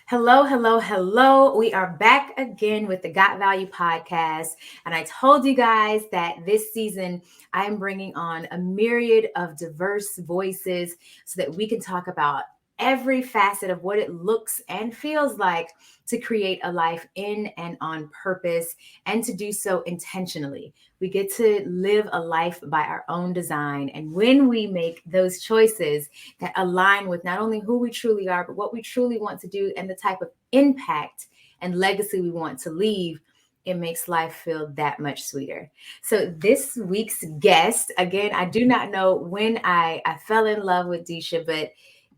Hello, hello, hello. We are back again with the Got Value podcast. And I told you guys that this season I'm bringing on a myriad of diverse voices so that we can talk about every facet of what it looks and feels like to create a life in and on purpose and to do so intentionally. We get to live a life by our own design. And when we make those choices, that align with not only who we truly are, but what we truly want to do and the type of impact and legacy we want to leave, it makes life feel that much sweeter. So this week's guest, again, I do not know when I fell in love with Deesha, but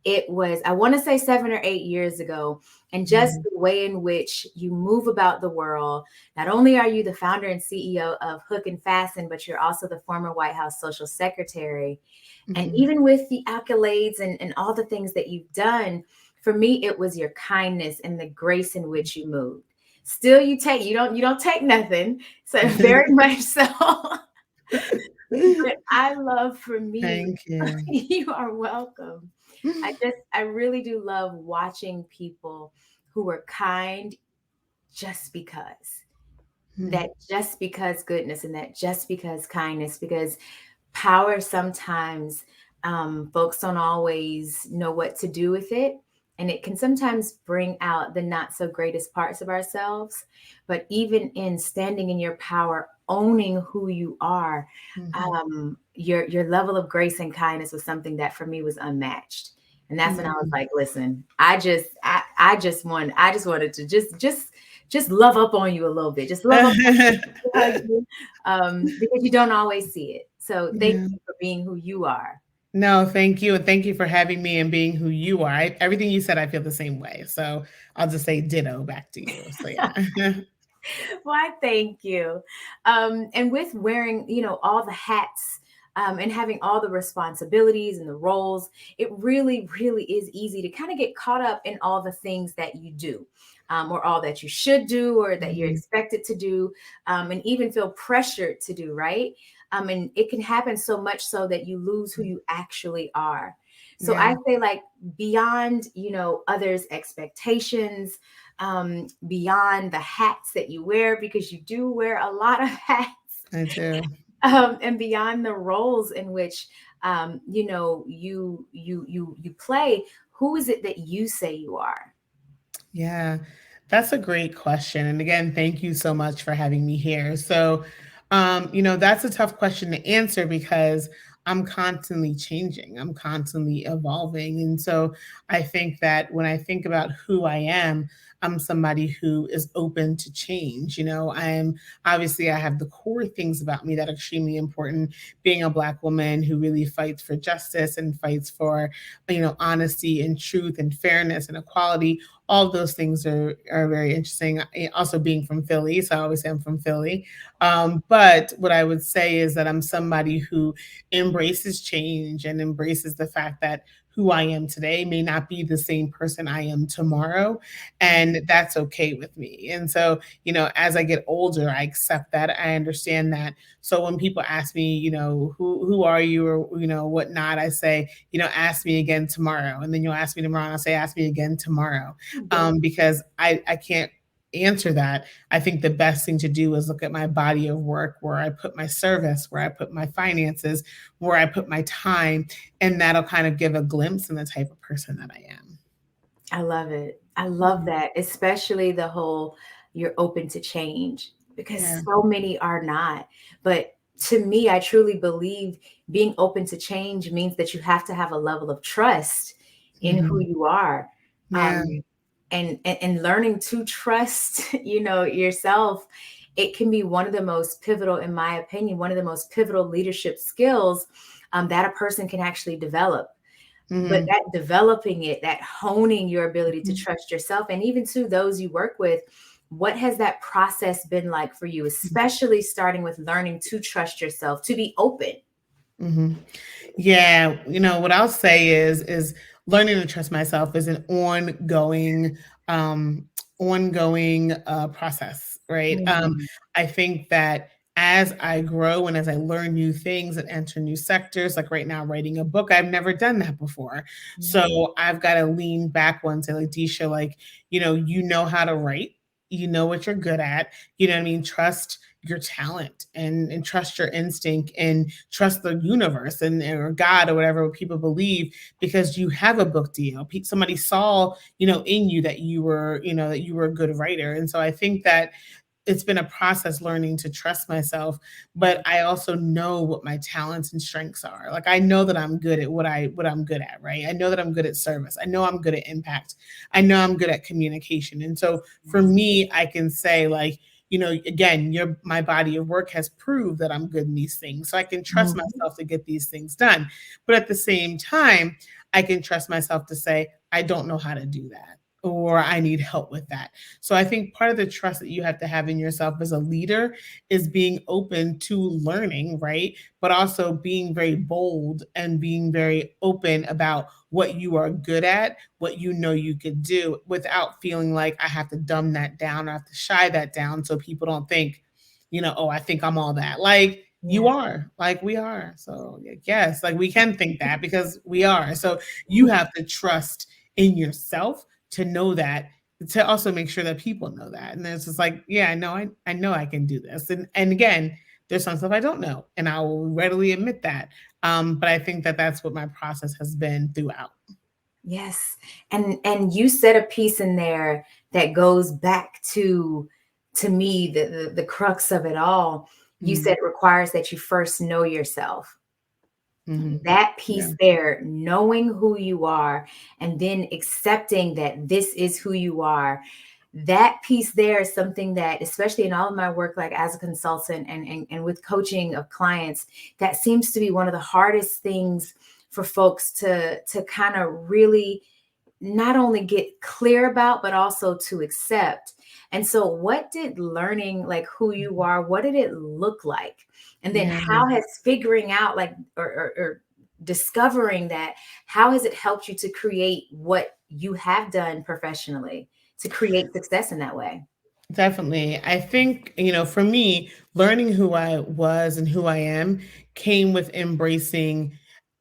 it was, I want to say 7 or 8 years ago. And just Mhm. the way in which you move about the world. Not only are you the founder and CEO of Hook and Fasten, but you're also the former White House social secretary. And Mhm. even with the accolades and all the things that you've done, for me, it was your kindness and the grace in which you moved. Still, you don't take nothing. So very much so. But I love for me, Thank you. you are welcome. I really do love watching people who are kind just because. Mm. That just because goodness and that just because kindness, because power sometimes folks don't always know what to do with it. And it can sometimes bring out the not so greatest parts of ourselves. But even in standing in your power, owning who you are, Mhm. your level of grace and kindness was something that for me was unmatched. And that's when I was Mhm. like, listen, I just wanted to just love up on you a little bit. Just love up on you, because you don't always see it. So thank Yeah. you for being who you are. No, thank you, and thank you for having me and being who you are. Everything you said, I feel the same way. So I'll just say ditto back to you. So yeah. Why, thank you. And with wearing, all the hats, and having all the responsibilities and the roles, it really, really is easy to kind of get caught up in all the things that you do, or all that you should do, or that you're Mhm. expected to do, and even feel pressured to do, right? And it can happen so much so that you lose who you actually are. So I Yeah, say, like, beyond, others' expectations, beyond the hats that you wear, because you do wear a lot of hats, I do. and beyond the roles in which you play. Who is it that you say you are? Yeah, that's a great question. And again, thank you so much for having me here. So, that's a tough question to answer because I'm constantly changing, I'm constantly evolving. And so I think that when I think about who I am, I'm somebody who is open to change. I have the core things about me that are extremely important. Being a Black woman who really fights for justice and fights for, honesty and truth and fairness and equality, all of those things are very interesting. Also, being from Philly, so I always say I'm from Philly. But what I would say is that I'm somebody who embraces change and embraces the fact that who I am today may not be the same person I am tomorrow, and that's okay with me. And so, as I get older, I accept that. I understand that. So when people ask me, who are you, or whatnot, I say, ask me again tomorrow. And then you'll ask me tomorrow, and I'll say, ask me again tomorrow, Good. because I can't answer that. I think the best thing to do is look at my body of work, where I put my service, where I put my finances, where I put my time, and that'll kind of give a glimpse in the type of person that I am. I love it. I love Mhm. that, especially the whole you're open to change, Yeah. because so many are not. But to me, I truly believe being open to change means that you have to have a level of trust in who Mhm. you are. Yeah. Um, and learning to trust, yourself, it can be one of the most pivotal, in my opinion, one of the most pivotal leadership skills, that a person can actually develop. But Mhm. that developing it, that honing your ability to Mhm. trust yourself, and even to those you work with, what has that process been like for you, especially starting with learning to trust yourself, to be open? Mhm. Yeah, what I'll say is learning to trust myself is an ongoing process, right? Mm. I think that as I grow and as I learn new things and enter new sectors, like right now, writing a book, I've never done that before. Yeah. So I've got to lean back one to like, Deesha, like, you know how to write, you know what you're good at, you know what I mean? Trust your talent and trust your instinct and trust the universe and or God or whatever people believe because you have a book deal. Somebody saw, in you that you were a good writer. And so I think that it's been a process learning to trust myself, but I also know what my talents and strengths are. Like I know that I'm good at what I'm good at, right? I know that I'm good at service. I know I'm good at impact. I know I'm good at communication. And so for Yes. me, I can say like, again, my body of work has proved that I'm good in these things. So I can trust Mhm. myself to get these things done. But at the same time, I can trust myself to say, I don't know how to do that or I need help with that. So I think part of the trust that you have to have in yourself as a leader is being open to learning, right? But also being very bold and being very open about what you are good at, what you know you could do without feeling like I have to dumb that down or I have to shy that down so people don't think, oh, I think I'm all that. Like you Yeah. are, like we are. So yes, like we can think that because we are. So you have to trust in yourself to know that, to also make sure that people know that. And it's just like, yeah, I know I can do this. And again, there's some stuff I don't know, and I will readily admit that. But I think that that's what my process has been throughout. Yes. And you said a piece in there that goes back to me the crux of it all. You Mm-hmm. said it requires that you first know yourself. Mm-hmm. That Yeah. piece there, knowing who you are and then accepting that this is who you are, that piece there is something that, especially in all of my work, like as a consultant and with coaching of clients, that seems to be one of the hardest things for folks to kind of really not only get clear about, but also to accept. And so, what did learning like who you are, what did it look like? And then, Yeah. how has figuring out, like, or discovering that, how has it helped you to create what you have done professionally to create success in that way? Definitely. I think, for me, learning who I was and who I am came with embracing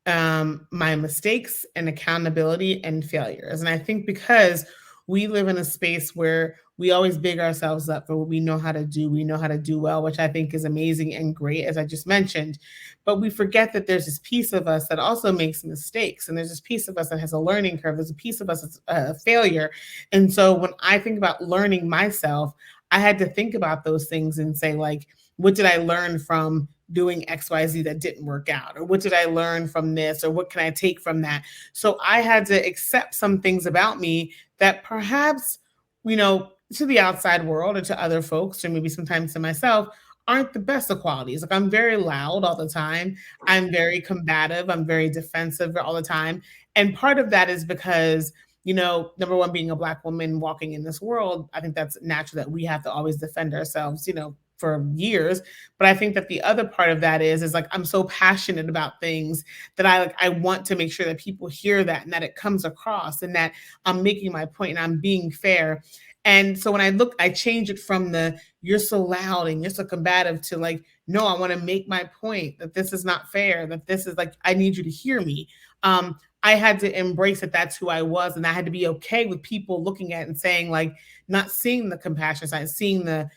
my mistakes and accountability and failures. And I think because we live in a space where we always big ourselves up for what we know how to do, we know how to do well, which I think is amazing and great, as I just mentioned. But we forget that there's this piece of us that also makes mistakes. And there's this piece of us that has a learning curve. There's a piece of us that's a failure. And so when I think about learning myself, I had to think about those things and say, like, what did I learn from doing XYZ that didn't work out? Or what did I learn from this? Or what can I take from that? So I had to accept some things about me that perhaps, to the outside world or to other folks, or maybe sometimes to myself, aren't the best of qualities. Like I'm very loud all the time. I'm very combative. I'm very defensive all the time. And part of that is because number one, being a Black woman walking in this world, I think that's natural that we have to always defend ourselves, for years. But I think that the other part of that is like I'm so passionate about things that I want to make sure that people hear that and that it comes across and that I'm making my point and I'm being fair. And so when I change it from the you're so loud and you're so combative to like, no, I want to make my point that this is not fair, that this is like, I need you to hear me. I had to embrace that that's who I was. And I had to be okay with people looking at it and saying, like, not seeing the compassion side, seeing the,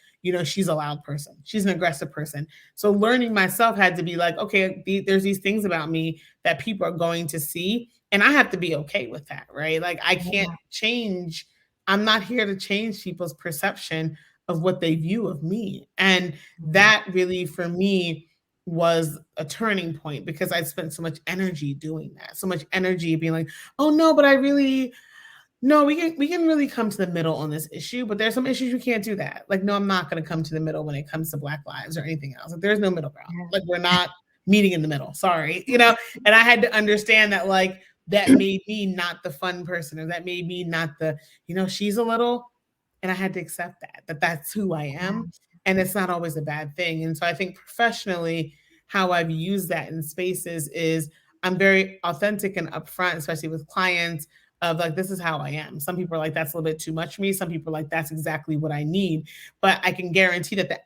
she's a loud person, she's an aggressive person. So learning myself had to be like, okay, there's these things about me that people are going to see. And I have to be okay with that, right? Like, I can't Yeah. change. I'm not here to change people's perception of what they view of me. And Mm. that really, for me, was a turning point because I spent so much energy doing that, so much energy being like, oh no, but I really no, we can really come to the middle on this issue, but there's some issues you can't do that. Like, no, I'm not going to come to the middle when it comes to Black lives or anything else. Like, there's no middle ground. Yeah. Like, we're not meeting in the middle. Sorry, And I had to understand that, like, that made me not the fun person, or that made me not the, she's a little, and I had to accept that that's who I am, and it's not always a bad thing. And so I think professionally, how I've used that in spaces is I'm very authentic and upfront, especially with clients. of like, this is how I am. Some people are like, that's a little bit too much for me. Some people are like, that's exactly what I need. But I can guarantee that the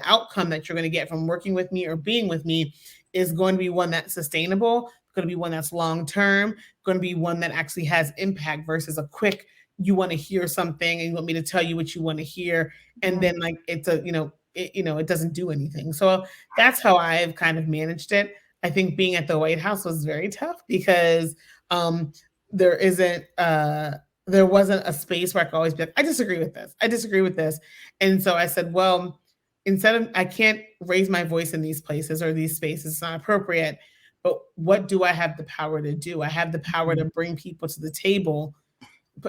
outcome that you're going to get from working with me or being with me is going to be one that's sustainable, going to be one that's long term, going to be one that actually has impact versus a quick, you want to hear something and you want me to tell you what you want to hear, and Yeah. then like it's a, it doesn't do anything. So that's how I've kind of managed it. I think being at the White House was very tough because um there isn't there wasn't a space where I could always be like, I disagree with this. I disagree with this. And so I said, well, instead of, I can't raise my voice in these places or these spaces. It's not appropriate. But what do I have the power to do? I have the power to bring people to the table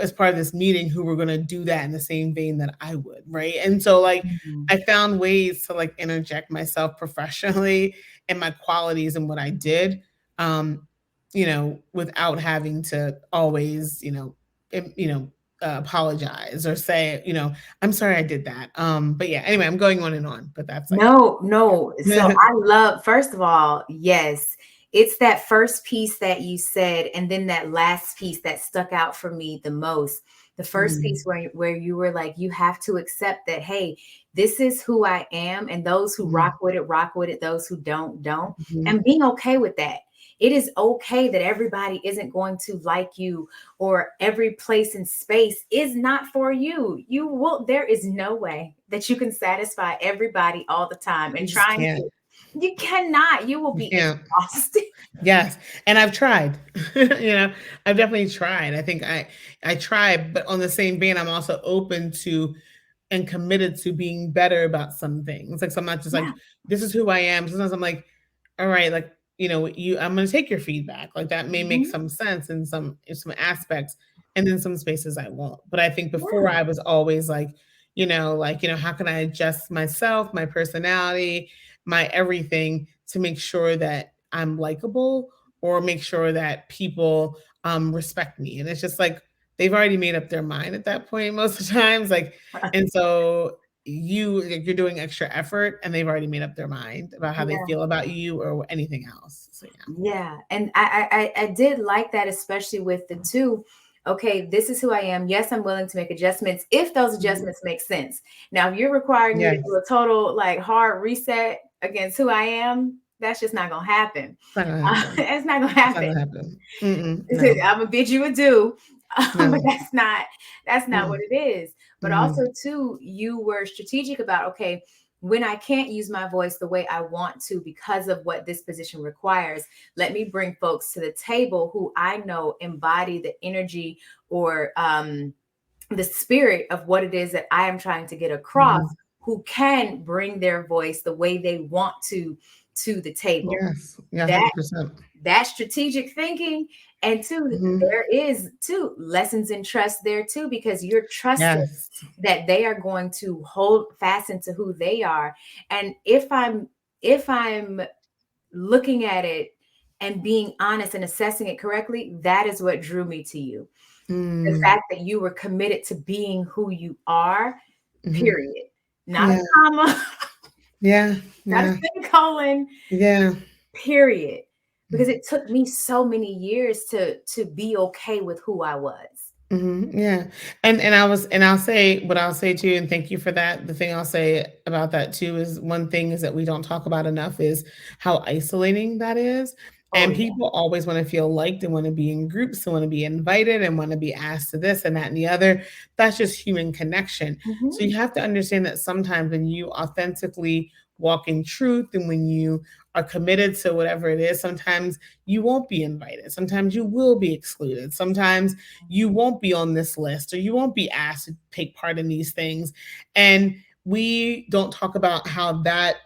as part of this meeting who were going to do that in the same vein that I would, right? And so like Mhm. I found ways to like interject myself professionally and my qualities and what I did, um, without having to always, apologize or say, I'm sorry I did that. But yeah, anyway, I'm going on and on, but that's like No, no. So I love, first of all, yes, it's that first piece that you said, and then that last piece that stuck out for me the most. The first piece Mhm, where you were like, you have to accept that, hey, this is who I am, and those who mhm, rock with it. Those who don't, don't, mhm. and being okay with that. It is okay that everybody isn't going to like you, or every place and space is not for you. You will, there is no way that you can satisfy everybody all the time. You And just trying can't. to, you cannot, you will You be can't. exhausted. Yes, and I've tried. I've definitely tried. I think I tried, but on the same vein, I'm also open to and committed to being better about some things. Like, so I'm not just Yeah. like, this is who I am. Sometimes I'm like, all right, like, I'm gonna take your feedback. Like that may make Mhm. some sense in some aspects, and then some spaces I won't. But I think before Yeah. I was always like, how can I adjust myself, my personality, my everything to make sure that I'm likable or make sure that people respect me. And it's just like they've already made up their mind at that point most of the times. Like, and so you're doing extra effort and they've already made up their mind about how they Yeah. feel about you or anything else. So yeah. Yeah, and I did like that, especially with the two. Okay, this is who I am. Yes, I'm willing to make adjustments if those Mhm. adjustments make sense. Now, if you're requiring me to do Yes. a total like hard reset against who I am, that's just not gonna happen. It's not gonna happen. It's not gonna It's not happen. gonna happen. Mm-mm, no. I'm gonna bid you adieu, but No. that's not what Mm, it is. But also, mhm, too, you were strategic about, okay, when I can't use my voice the way I want to because of what this position requires, let me bring folks to the table who I know embody the energy, or the spirit of what it is that I am trying to get across, mhm. who can bring their voice the way they want to the table. Yes. Yeah, That 100%. that strategic thinking, and two, Mhm. there is two lessons in trust there too, because you're trusting Yes. that they are going to hold fast into who they are. And if I'm looking at it and being honest and assessing it correctly, that is what drew me to you. The Mm, fact that you were committed to being who you are, mhm. period. Not a Yeah. comma, Yeah. not a Yeah. semicolon, Yeah. period. Because Mhm. it took me so many years to be okay with who I was. Yeah. And I'll say what I'll say too, and thank you for that. The thing I'll say about that too is one thing is that we don't talk about enough is how isolating that is. Oh And yeah. people always want to feel liked and want to be in groups and want to be invited and want to be asked to this and that and the other. That's just human connection. So Mhm. you have to understand that sometimes when you authentically walk in truth and when you are committed to whatever it is, sometimes you won't be invited. Sometimes you will be excluded. Sometimes you won't be on this list or you won't be asked to take part in these things. And we don't talk about how that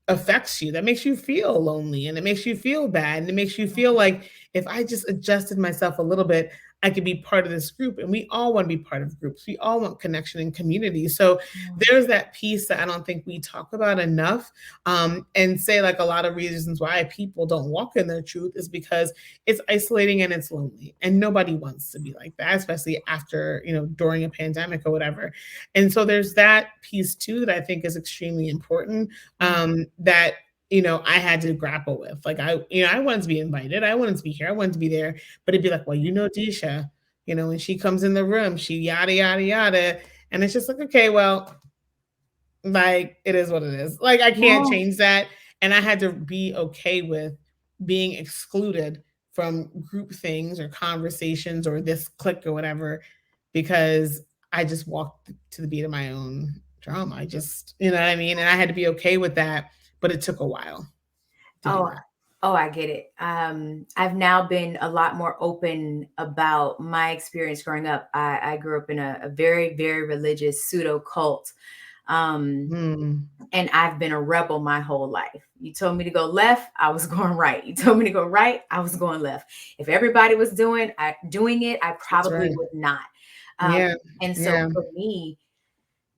affects you. That makes you feel lonely and it makes you feel bad. And it makes you feel like if I just adjusted myself a little bit, I could be part of this group. And we all want to be part of groups. We all want connection and community. So there's that piece that I don't think we talk about enough. And say like a lot of reasons why people don't walk in their truth is because it's isolating and it's lonely and nobody wants to be like that, especially after during a pandemic or whatever. And so there's that piece too that I think is extremely important, Mhm. that I had to grapple with. Like I wanted to be invited, I wanted to be here, I wanted to be there, but it'd be like, well, Deesha, when she comes in the room, she yada yada yada, and it's just like, okay, well, like it is what it is. Like I can't Yeah. change that, and I had to be okay with being excluded from group things or conversations or this clique or whatever because I just walked to the beat of my own drama. I just, you know what I mean? And I had to be okay with that, but it took a while to do Oh, that. oh, I get it. I've now been a lot more open about my experience growing up. I grew up in a very, very religious pseudo cult. Um, Mm, and I've been a rebel my whole life. You told me to go left, I was going right. You told me to go right, I was going left. If everybody was doing it, I that's probably right. would not. Um, Yeah. and so Yeah. for me,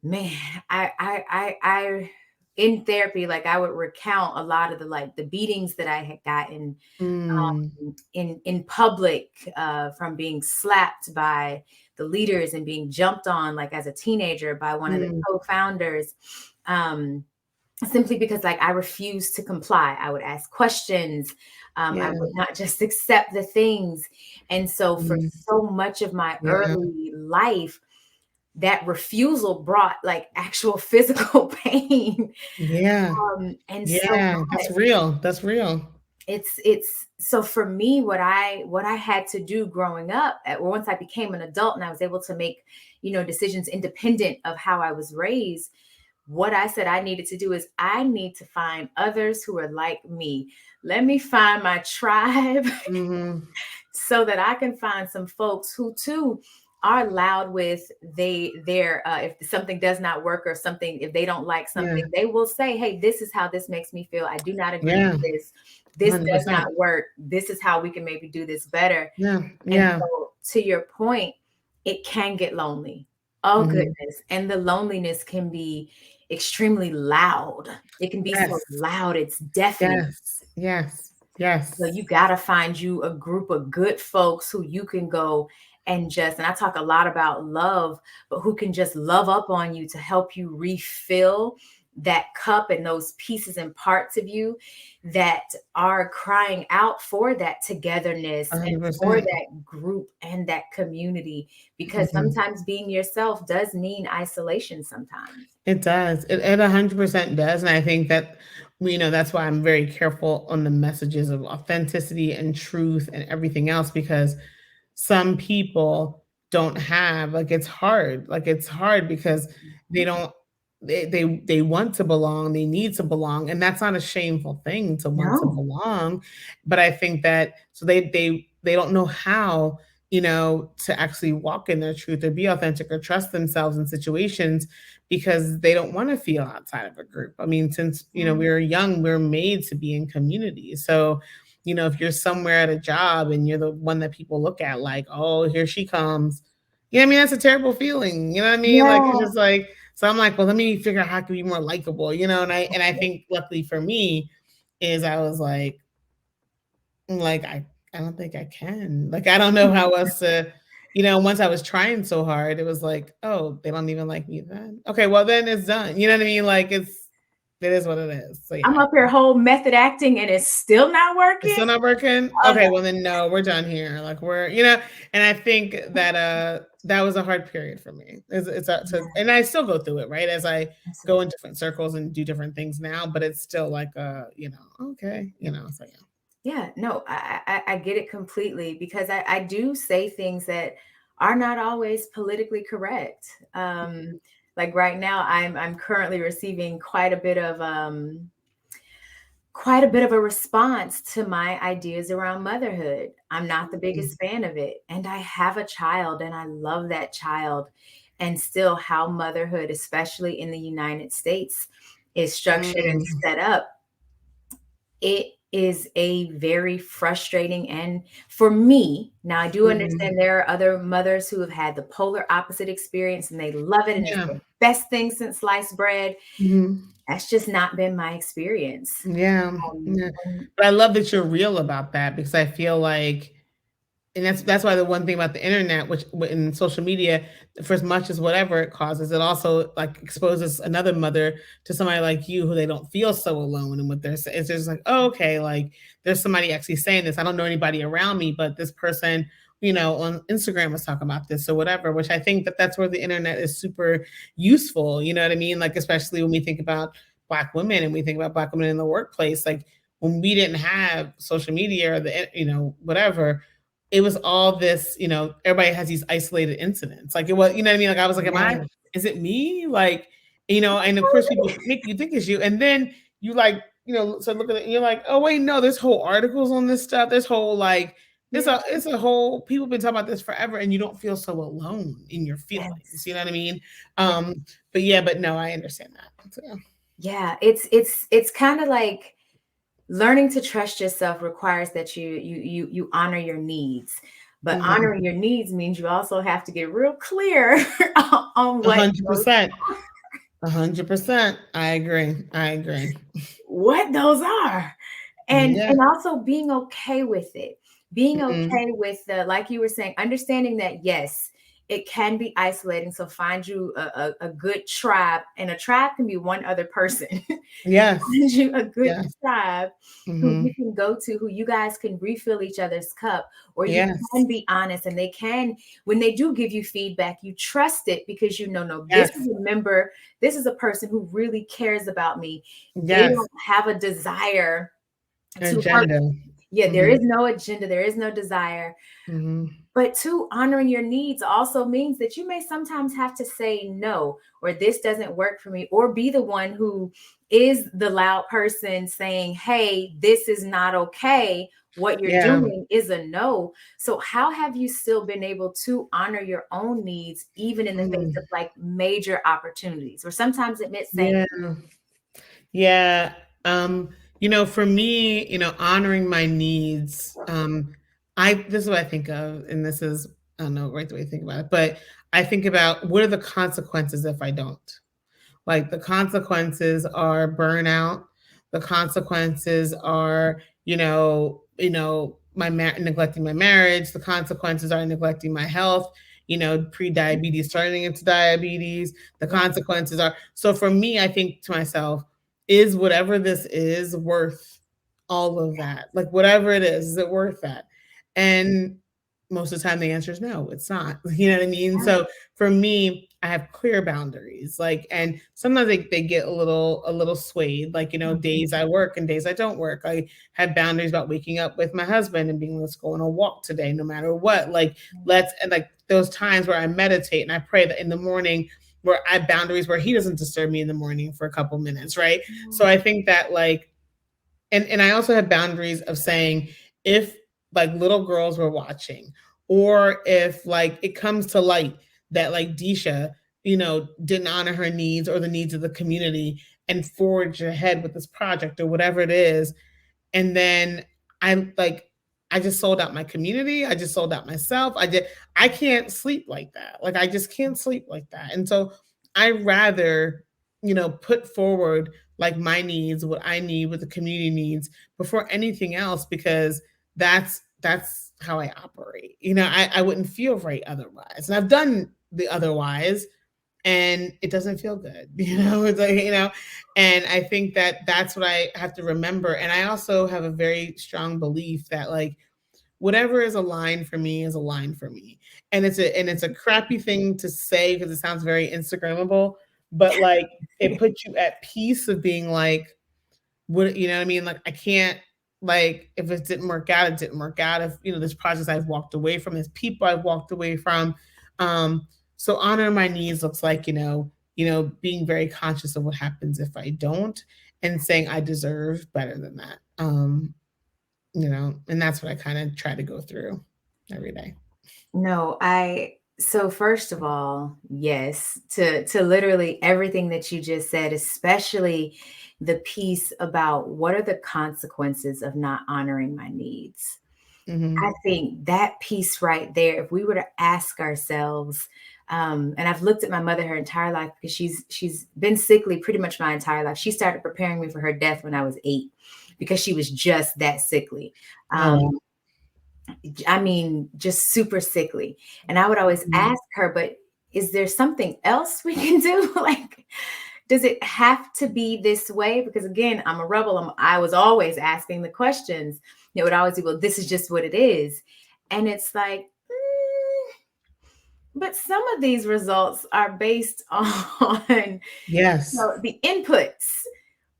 man, I in therapy, like I would recount a lot of the beatings that I had gotten Mm, in public, from being slapped by the leaders and being jumped on like as a teenager by one of the mm, co-founders, um, simply because like I refused to comply. I would ask questions. I yeah. would not just accept the things. And so for Mm, so much of my yeah. early life, that refusal brought like actual physical pain. Yeah. And so Yeah. That's real. That's real. it's so for me, what I had to do growing up, or once I became an adult and I was able to make, decisions independent of how I was raised, what I said I needed to do is I need to find others who are like me. Let me find my tribe Hmm. so that I can find some folks who too are loud with their if something does not work or something, if they don't like Yeah. something, they will say, hey, this is how this makes me feel. I do not agree Yeah. with this does not 100%. work. This is how we can maybe do this better. Yeah. And Yeah. so to your point, it can get lonely. Oh Hmm. goodness. And the loneliness can be extremely loud. It can be so Yes. loud, it's deafening. Yes. Yes. So Yes. you got to find you a group of good folks who you can go and I talk a lot about love, but who can just love up on you to help you refill that cup and those pieces and parts of you that are crying out for that togetherness and for 100%. that group and that community. Because Hmm. sometimes being yourself does mean isolation sometimes. It does. It 100% does. And I think that, that's why I'm very careful on the messages of authenticity and truth and everything else because some people don't have it's hard because they don't they want to belong, they need to belong, and that's not a shameful thing to want to No, belong, but I think that so they don't know how, to actually walk in their truth or be authentic or trust themselves in situations because they don't want to feel outside of a group. I mean, since we were young, we are made to be in community. So if you're somewhere at a job and you're the one that people look at like, oh, here she comes. Yeah, I mean, that's a terrible feeling. You know what I mean? Like it's yeah, just like, so I'm like, well, let me figure out how I can be more likable, and I think luckily for me is I was like I don't think I can. Like I don't know how else to, once I was trying so hard, it was like, oh, they don't even like me then. Okay, well then it's done. You know what I mean? Like it is what it is. So I'm yeah. up here whole method acting and it's still not It's working. still not working? Oh Okay, no. well then no, we're done here. Like and I think that that was a hard period for me. And I still go through it, right? As I go in different circles and do different things now, but it's still like okay, so yeah. Yeah, no, I get it completely because I do say things that are not always politically correct. Mhm. Like right now, I'm currently receiving quite a bit of a response to my ideas around motherhood. I'm not the Mhm. biggest fan of it, and I have a child, and I love that child, and still how motherhood, especially in the United States, is structured and Mm, set up, it is a very frustrating. And for me, now I do mhm. understand there are other mothers who have had the polar opposite experience and they love it and it's Yeah. the best thing since sliced bread. Mhm. That's just not been my experience. Yeah. um, Yeah. and But I love that you're real about that because I feel like and that's why the one thing about the internet, which in social media, for as much as whatever it causes, it also like exposes another mother to somebody like you who they don't feel so alone in what they're saying. It's just like, oh, okay, like there's somebody actually saying this. I don't know anybody around me, but this person, on Instagram was talking about this or whatever, which I think that that's where the internet is super useful. You know what I mean? Like, especially when we think about Black women and we think about Black women in the workplace, like when we didn't have social media or whatever, it was all this, everybody has these isolated incidents. Like it was, you know what I mean? Like I was like, Right. is it me? Like, and of course people make you think it's you. And then you like, so look at it and you're like, oh wait, no, there's whole articles on this stuff. There's whole like Yeah. it's a whole people been talking about this forever and you don't feel so alone in your feelings. Yes. You know what I mean? Yeah. But no, I understand that. So, yeah. Yeah. It's kind of like learning to trust yourself requires that you honor your needs. But Mhm. honoring your needs means you also have to get real clear on A what hundred percent. 100%. I agree. I agree. those are. Yeah. And also being okay with it, being Mhm. okay with the, like you were saying, understanding that yes, it can be isolating. So find you a good tribe, and a tribe can be one other person. Yes. Find you a good Yes. tribe who you Mhm. can go to, who you guys can refill each other's cup, or you Yes. can be honest, and they can, when they do give you feedback, you trust it because you know, no, this is Yes. a member, this is a person who really cares about me. They Yes. don't have a desire to hurt. Agenda. Yeah, there Mhm. is no agenda, there is no desire. Mhm. But two, honoring your needs also means that you may sometimes have to say no, or this doesn't work for me, or be the one who is the loud person saying, hey, this is not okay. What you're Yeah. doing is a no. So, how have you still been able to honor your own needs, even in the face of Mm. like major opportunities, or sometimes it meant saying, Yeah. Yeah. For me, honoring my needs, this is what I think of, and this is, I don't know, right the way to think about it, but I think about what are the consequences if I don't? Like the consequences are burnout. The consequences are, neglecting my marriage. The consequences are neglecting my health. Pre-diabetes turning into diabetes. The yeah, consequences are so. For me, I think to myself, is whatever this is worth all of that? Like whatever it is it worth that? And most of the time, the answer is no, it's not. You know what I mean? yeah, So for me, I have clear boundaries. Like, and sometimes they get a little swayed. Like, mhm, days I work and days I don't work. I have boundaries about waking up with my husband and being, let's go on a walk today, no matter what. Like, and like those times where I meditate and I pray that in the morning, where I have boundaries where he doesn't disturb me in the morning for a couple minutes, right? So I think that like, and I also have boundaries of saying if like little girls were watching, or if like it comes to light that like Deesha, didn't honor her needs or the needs of the community and forge ahead with this project or whatever it is, and then I'm like, I just sold out my community. I just sold out myself. I can't sleep like that. Like I just can't sleep like that. And so I rather, put forward like my needs, what I need, what the community needs before anything else, because that's how I operate. I wouldn't feel right otherwise. And I've done the otherwise, and it doesn't feel good. It's like, and I think that that's what I have to remember. And I also have a very strong belief that like whatever is a line for me is a line for me. And it's a crappy thing to say because it sounds very Instagrammable, but like it puts you at peace of being like, what, you know what I mean? Like I can't, like if it didn't work out, it didn't work out. If there's projects I've walked away from, there's people I've walked away from. Um, so honor my needs looks like, being very conscious of what happens if I don't, and saying I deserve better than that. And that's what I kind of try to go through every day. no, so first of all, yes, to literally everything that you just said, especially the piece about what are the consequences of not honoring my needs. I Mm-hmm. think that piece right there, if we were to ask ourselves, and I've looked at my mother her entire life because she's been sickly pretty much my entire life. She started preparing me for her death when I was 8 because she was just that sickly. Oh, Um, I mean, just super sickly. And I would always wow. ask her, but is there something else we can do? Like, does it have to be this way? Because again, I'm a rebel. I was always asking the questions. It would always be, well, this is just what it is. And it's like, But some of these results are based on Yes. the inputs.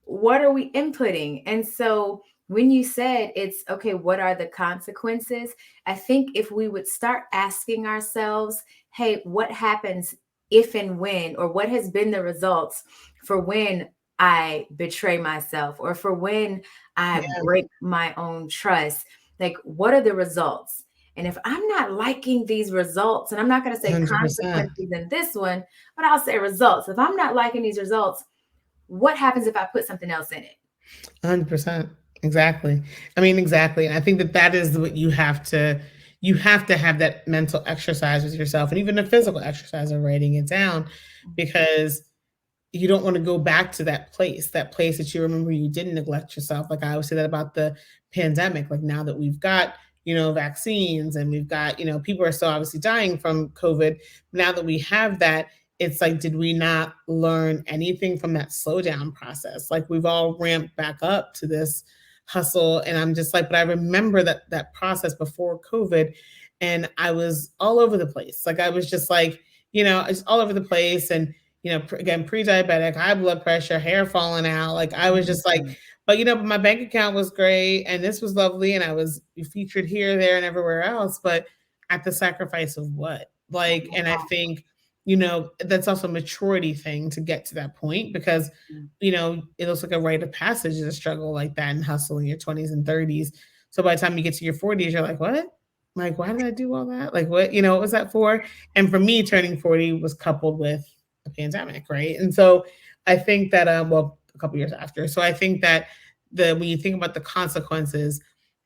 What are we inputting? And so when you said it's okay, what are the consequences? I think if we would start asking ourselves, hey, what happens if and when, or what has been the results for when I betray myself or for when I Yeah. break my own trust? Like, what are the results? And if I'm not liking these results, and I'm not going to say 100%. consequences in this one, but I'll say results. If I'm not liking these results, what happens if I put something else in it? 100%. Exactly. I mean, exactly. And I think that that is what you have to have that mental exercise with yourself and even a physical exercise of writing it down because you don't want to go back to that place that you remember you didn't neglect yourself. Like I always say that about the pandemic. Like now that we've got, vaccines and we've got, people are still obviously dying from COVID. Now that we have that, it's like, did we not learn anything from that slowdown process? Like we've all ramped back up to this hustle. And I'm just like, but I remember that process before COVID and I was all over the place. Like I was just like, just all over the place. And again, pre-diabetic, high blood pressure, hair falling out. Like I was just like, Mhm. but my bank account was great and this was lovely and I was featured here, there, and everywhere else. But at the sacrifice of what? Like, and I think, that's also a maturity thing to get to that point because, it looks like a rite of passage to struggle like that and hustle in your 20s and 30s. So by the time you get to your 40s, you're like, what? Like, why did I do all that? Like, what was that for? And for me, turning 40 was coupled with a pandemic, right? And so I think that well, a couple years after. So I think that the when you think about the consequences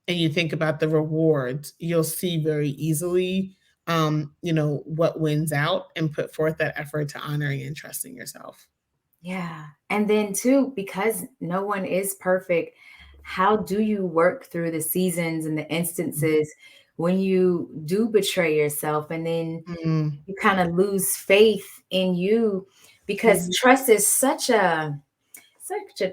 and you think about the rewards, you'll see very easily what wins out and put forth that effort to honoring and trusting yourself. Yeah. And then, too, because no one is perfect, how do you work through the seasons and the instances when you do betray yourself and then Mm, you kind of lose faith in you? Because mhm. trust is such a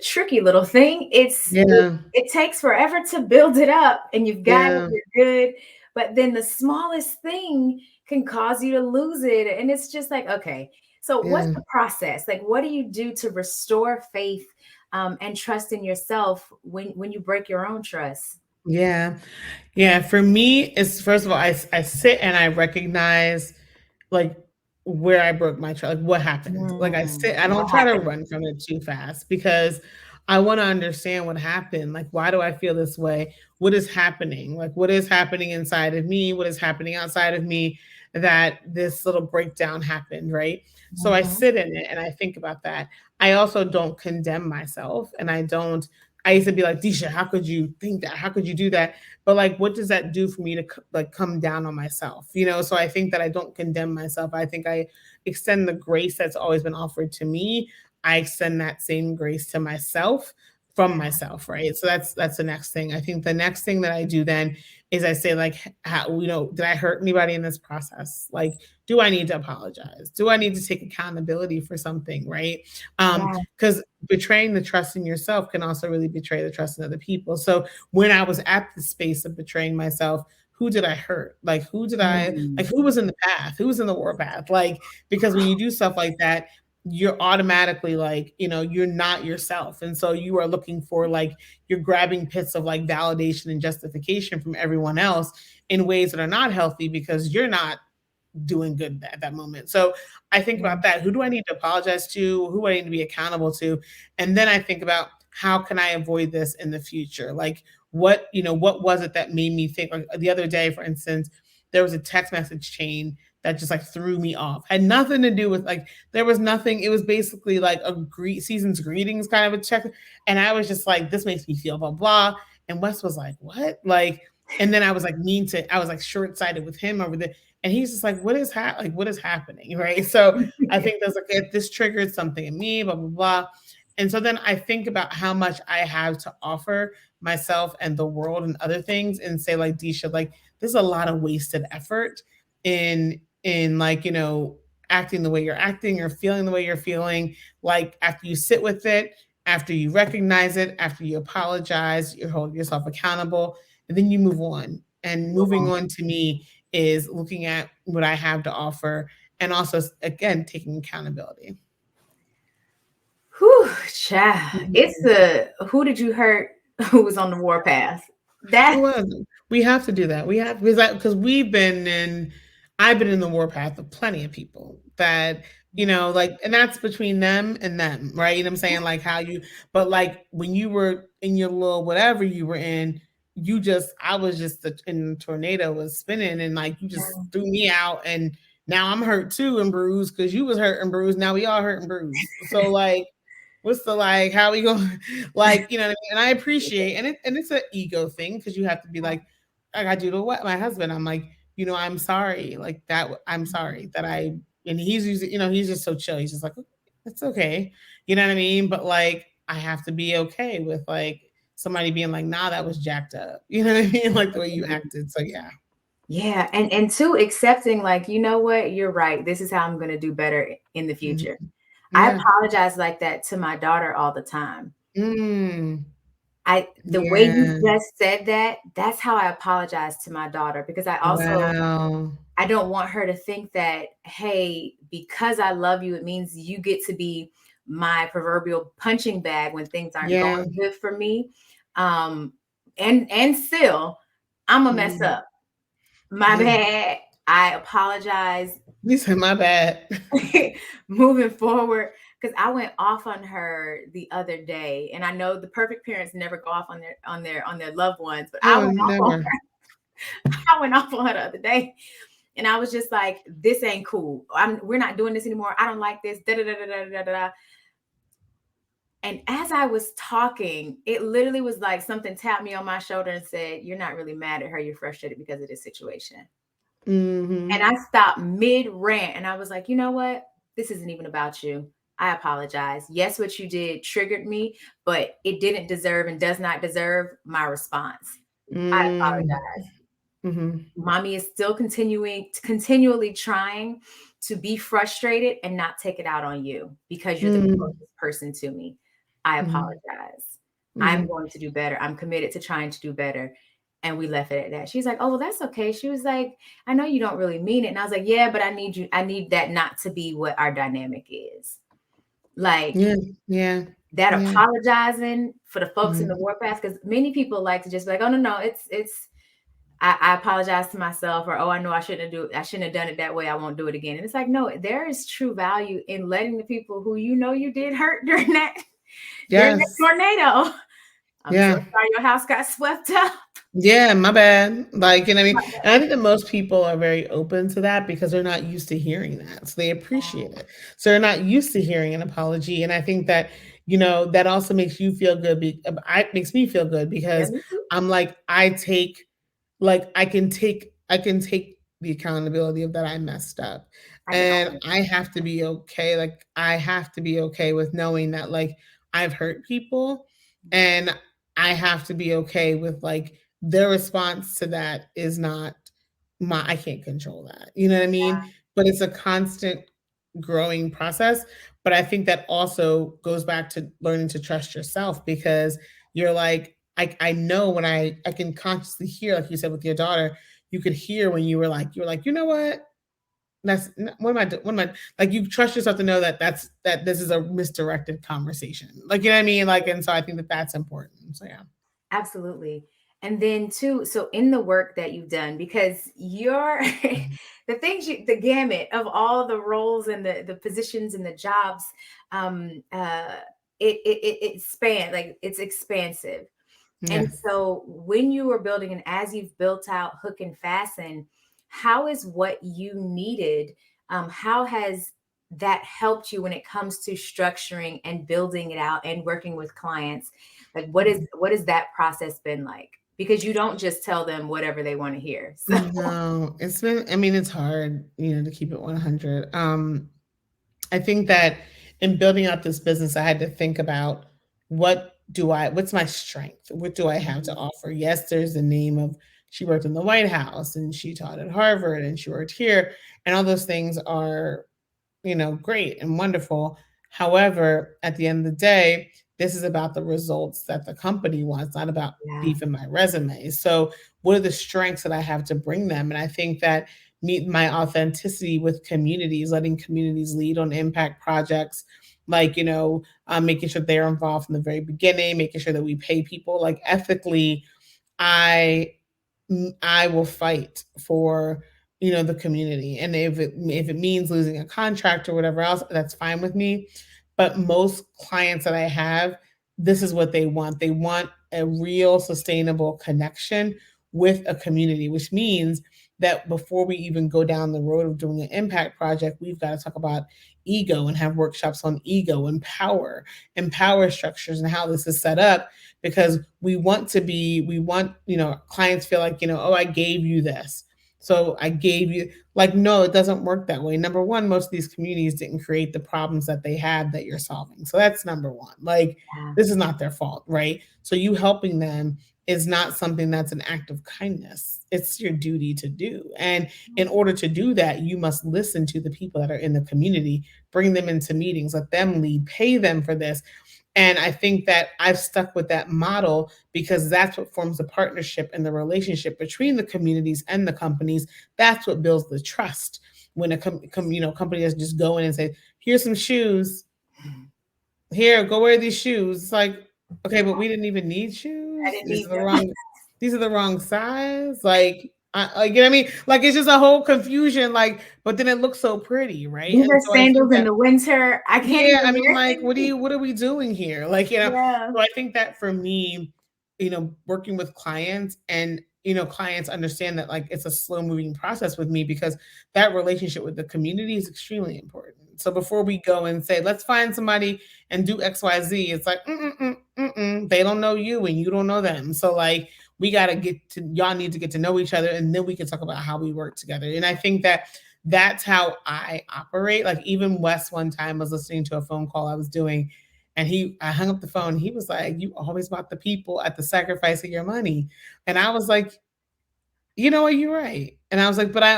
tricky little thing. Yeah, It takes forever to build it up and you've got it, yeah, you're good. But then the smallest thing can cause you to lose it. And it's just like, okay, so what's yeah. the process? Like, what do you do to restore faith and trust in yourself when you break your own trust? Yeah. Yeah, for me, it's first of all, I sit and I recognize like where I broke my trust, like what happened. Like I sit, I What don't try to happened? run from it too fast because I want to understand what happened. Like, why do I feel this way? What is happening? Like, what is happening inside of me? What is happening outside of me that this little breakdown happened, right? So I Mhm. sit in it and I think about that. I also don't condemn myself and I used to be like, Deesha, how could you think that? How could you do that? But like, what does that do for me to like come down on myself? So I think that I don't condemn myself. I think I extend the grace that's always been offered to me. I extend that same grace to myself from Yeah. myself, right? So that's the next thing. I think the next thing that I do then is I say like, how, did I hurt anybody in this process? Like, do I need to apologize? Do I need to take accountability for something, right? Yeah. Because betraying the trust in yourself can also really betray the trust in other people. So when I was at the space of betraying myself, who did I hurt? Like Mm. who was in the path? Who was in the warpath? Like, because when you do stuff like that, you're automatically like, you're not yourself. And so you are looking for like, you're grabbing bits of like validation and justification from everyone else in ways that are not healthy because you're not doing good at that moment. So I think Yeah. about that. Who do I need to apologize to? Who do I need to be accountable to? And then I think about how can I avoid this in the future? Like what was it that made me think like the other day, for instance, there was a text message chain that just like threw me off. Had nothing to do with like there was nothing. It was basically like a season's greetings kind of a check. And I was just like, this makes me feel blah blah. And Wes was like, what? Like, and then I was like I was like short-sighted with him over there and he's just like, what is happening? Right. So I think there's like, if this triggered something in me, blah, blah, blah. And so then I think about how much I have to offer myself and the world and other things and say, like, Deesha, like, there's a lot of wasted effort in like, acting the way you're acting or feeling the way you're feeling. Like after you sit with it, after you recognize it, after you apologize, you hold yourself accountable, and then you move on. And moving on to me is looking at what I have to offer and also, again, taking accountability. Whew, child. It's Mhm. the who did you hurt who was on the warpath? It That was. We have to do that. We have because we've been in. I've been in the warpath of plenty of people that yeah, like, and that's between them, right? You know what I'm saying? Like how you, but like when you were in your little whatever you were in, I was just in the tornado was spinning, and like you just yeah. threw me out, and now I'm hurt too and bruised because you was hurt and bruised. Now we all hurt and bruised. So like what's the like how we going like what I mean? And I appreciate and it's an ego thing because you have to be like I do to what my husband. I'm like, I'm sorry, like that. I'm sorry that I and he's using, he's just so chill. He's just like, it's okay, you know what I mean? But like I have to be okay with like somebody being like, nah, that was jacked up. You know what I mean? Like the way you acted. So yeah. Yeah, and two, accepting like, you know what, you're right. This is how I'm gonna do better in the Mhm. future. I Yeah. apologize like that to my daughter all the time. Mm. I the way you Yeah. just said that, that's how I apologize to my daughter because Wow. I don't want her to think that, hey, because I love you, it means you get to be my proverbial punching bag when things aren't Yeah. going good for me. Um, and still, I'm a mess Mm. up. My Yeah. bad. I apologize. You said my bad. Moving forward, because I went off on her the other day, and I know the perfect parents never go off on their loved ones, but Oh, never. I went off on her the other day, and I was just like, "This ain't cool. We're not doing this anymore. I don't like this." Da da da da da da da. And as I was talking, it literally was like something tapped me on my shoulder and said, "You're not really mad at her. You're frustrated because of this situation." And Mhm. I stopped mid rant and I was like, you know what? This isn't even about you. I apologize. Yes, what you did triggered me, but it didn't deserve and does not deserve my response. I Mm. apologize. Mhm. Mommy is still continually trying to be frustrated and not take it out on you because you're the Mm. closest person to me. I Mhm. apologize. I'm Mhm. going to do better. I'm committed to trying to do better. And we left it at that. She's like, "Oh, well, that's okay." She was like, "I know you don't really mean it." And I was like, "Yeah, but I need that not to be what our dynamic is." Like Yeah. Yeah. that Yeah. apologizing for the folks in the Mhm. warpath, because many people like to just be like, "Oh, no, no, it's I apologize to myself," or, "Oh, I know I shouldn't have done it that way. I won't do it again." And it's like, no, there is true value in letting the people who you did hurt during that Yes. tornado. I'm so Yeah. sorry your house got swept up. Yeah, my bad. Like, you know what I mean? And I think that most people are very open to that because they're not used to hearing that. So they appreciate it. So they're not used to hearing an apology. And I think that, that also makes you feel good. Makes me feel good Yeah, because me too. I'm like, I can take the accountability of that I messed up. I can And own it. I have to be okay. Like I have to be okay with knowing that like I've hurt people and I have to be okay with like their response to that is not I can't control that. You know what I mean? But it's a constant growing process. But I think that also goes back to learning to trust yourself because you're like, I know when I can consciously hear, like you said with your daughter, you could hear when you know what? What am I doing? What am I like? You trust yourself to know that that this is a misdirected conversation. Like, you know what I mean? Like, and so I think that that's important. So yeah. Absolutely. And then too, so in the work that you've done, because you're the gamut of all the roles and the positions and the jobs, um, uh, it span like it's expansive. And Yes. so when you were building and as you've built out Hook and Fasten, how is what you needed? How has that helped you when it comes to structuring and building it out and working with clients? Like what has that process been like? Because you don't just tell them whatever they want to hear. So No, it's been, I mean, it's hard, to keep it 100. I think that in building out this business, I had to think about what's my strength? What do I have to Mhm. offer? Yes, there's the name of she worked in the White House and she taught at Harvard and she worked here, and all those things are, great and wonderful. However, at the end of the day, This is about the results that the company wants, not about Yeah. beefing my resume. So, what are the strengths that I have to bring them? And I think that my authenticity with communities, letting communities lead on impact projects, like, making sure they're involved from the very beginning, making sure that we pay people like ethically. I I will fight for the community, and if it means losing a contract or whatever else, that's fine with me. But most clients that I have, this is what they want. They want a real sustainable connection with a community, which means that before we even go down the road of doing an impact project, we've got to talk about ego and have workshops on ego and power structures and how this is set up, because we want clients feel like, oh, I gave you this, so I gave you, like, no, it doesn't work that way. Number one, most of these communities didn't create the problems that they had that you're solving, so that's number one. Like, Yeah. this is not their fault, right? So you helping them is not something that's an act of kindness. It's your duty to do. And in order to do that, you must listen to the people that are in the community, bring them into meetings, let them lead, pay them for this. And I think that I've stuck with that model because that's what forms the partnership and the relationship between the communities and the companies. That's what builds the trust. When a company doesn't just go in and say, "Here's some shoes. Here, go wear these shoes." It's like, okay, but we didn't even need I shoes. didn't These need are the them. wrong. These are the wrong size. Like, you know what I mean? Like, it's just a whole confusion. Like, but then it looks so pretty, right? These And are so I think sandals in that, the winter. I can't yeah, even I mean, wear like, things. what are we doing here? Like, Yeah. so I think that for me, working with clients, and clients understand that, like, it's a slow moving process with me, because that relationship with the community is extremely important. So before we go and say, let's find somebody and do XYZ, it's like, they don't know you and you don't know them. So, like, y'all need to get to know each other, and then we can talk about how we work together. And I think that that's how I operate. Like, even Wes, one time, was listening to a phone call I was doing, and I hung up the phone. He was like, "You always bought the people at the sacrifice of your money." And I was like, "You know what? You're right." And I was like, "But I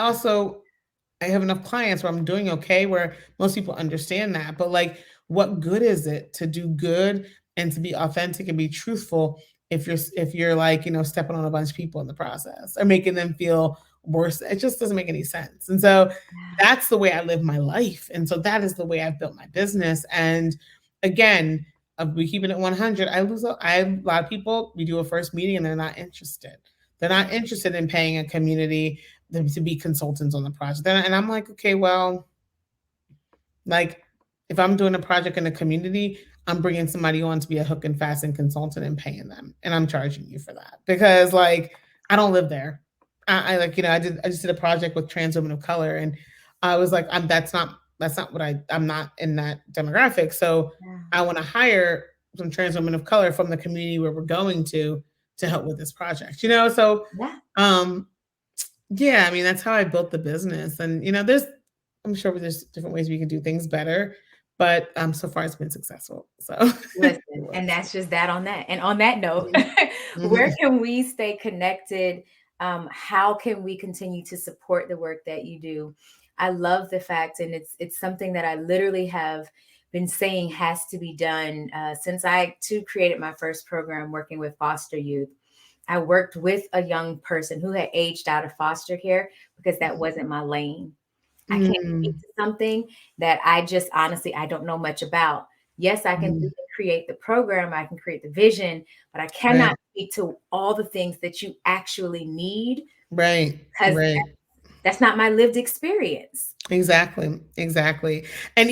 have enough clients where I'm doing okay, where most people understand that. But, like, what good is it to do good and to be authentic and be truthful if you're like, stepping on a bunch of people in the process or making them feel worse? It just doesn't make any sense." And so that's the way I live my life. And so that is the way I've built my business. And again, we keep it at 100. A lot of people, we do a first meeting and they're not interested. They're not interested in paying a community to be consultants on the project. And I'm like, okay, well, like, if I'm doing a project in the community, I'm bringing somebody on to be a hook and fasten consultant and paying them, and I'm charging you for that, because, like, I don't live there. I like, I just did a project with trans women of color, and I was like, that's not what I'm not in that demographic. So Yeah. I want to hire some trans women of color from the community where we're going to help with this project. So Yeah. um yeah, I mean, that's how I built the business. And I'm sure there's different ways we can do things better, but so far it's been successful. So it Listen, and works. that's just that on that. And on that note, Mhm. where Mhm. can we stay connected? How can we continue to support the work that you do? I love the fact, and it's something that I literally have been saying has to be done since I too created my first program working with foster youth. I worked with a young person who had aged out of foster care because that wasn't my lane. I can't speak Mm, to something that I just honestly I don't know much about. Yes, I can mm. create the program, I can create the vision, but I cannot Right, speak to all the things that you actually need right, because right. that's not my lived experience. Exactly, exactly. And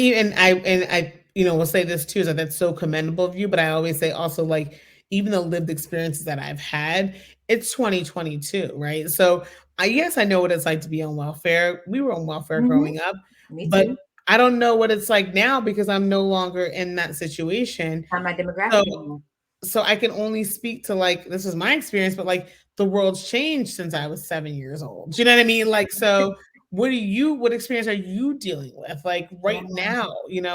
will say this too, is that that's so commendable of you. But I always say also, like, even the lived experiences that I've had, it's 2022, right? So yes, I know what it's like to be on welfare. We were on welfare Mhm. growing up, Me but too. I don't know what it's like now because I'm no longer in that situation. Not my So demographic anymore. I can only speak to, like, this is my experience, but, like, the world's changed since I was 7 years old. Do you know what I mean? Like, so what experience are you dealing with, like, Yeah. right now?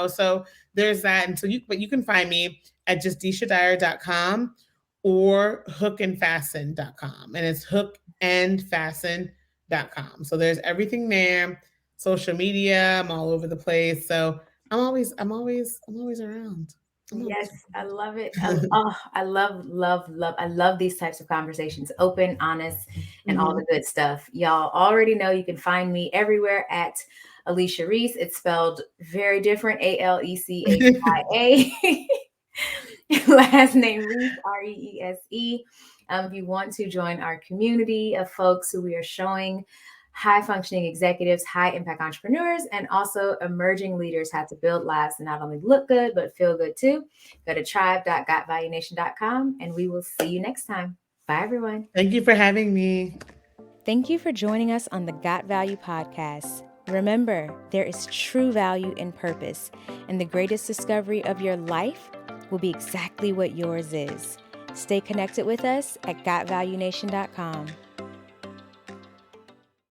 So there's that. And so but you can find me at just deeshadyer.com or hookandfasten.com. And it's hookandfasten.com. So there's everything there. Social media, I'm all over the place. So I'm always around. I'm on Yes, two. I love it. I love, love, love. I love these types of conversations, open, honest, and all Mhm. the good stuff. Y'all already know you can find me everywhere at Alechia Reese. It's spelled very different, Alechia. Last name Reese, Reese. If you want to join our community of folks who we are showing high functioning executives, high impact entrepreneurs, and also emerging leaders how to build lives that not only look good, but feel good too, go to tribe.gotvaluenation.com and we will see you next time. Bye, everyone. Thank you for having me. Thank you for joining us on the Got Value podcast. Remember, there is true value in purpose, and the greatest discovery of your life will be exactly what yours is. Stay connected with us at gotvaluenation.com.